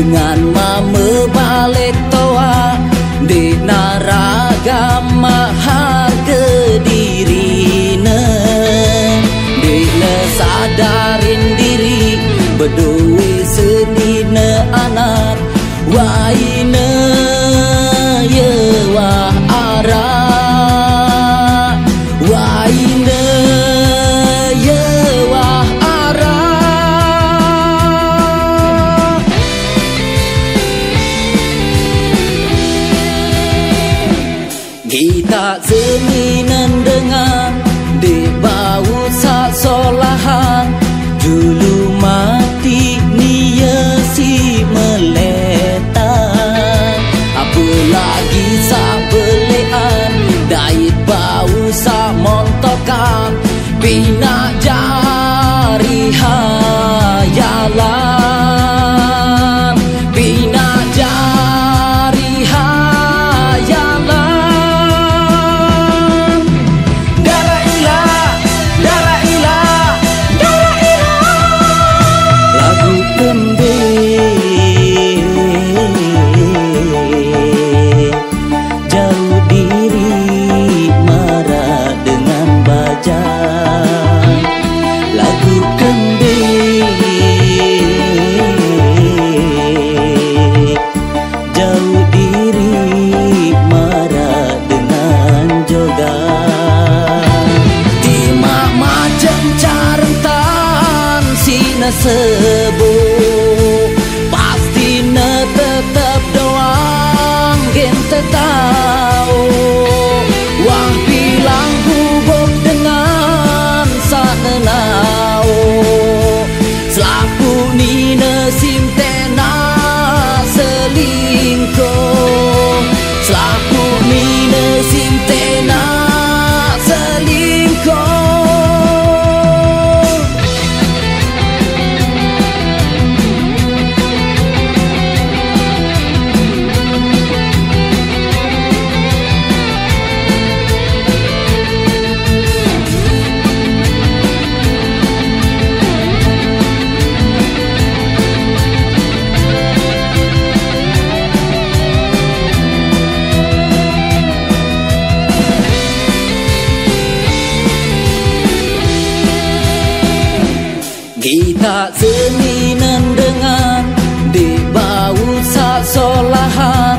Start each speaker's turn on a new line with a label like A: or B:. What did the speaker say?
A: dengan mame balik toa di naragama harga dirine dina sadarin diri bedui senina anak waina ye wah ara waina ye wah ara kita seminan dengan di bau sasolahan dulu mati nia si meletan apalagi sabelean dait bau sa montokan bina jari hayalan bina jari hayalan darah ilah darah ilah darah ilah lagu kembe jauh diri marah dengan baja lagu kembe jauh diri marah dengan joga tima macam carentan sina sebo pasti na tetap doang gente tahu wah bilang hubung dengan sanenau selaku nina simtena selingkuh selaku nina simtena selingkuh kita seminan dengan di bau sasolahan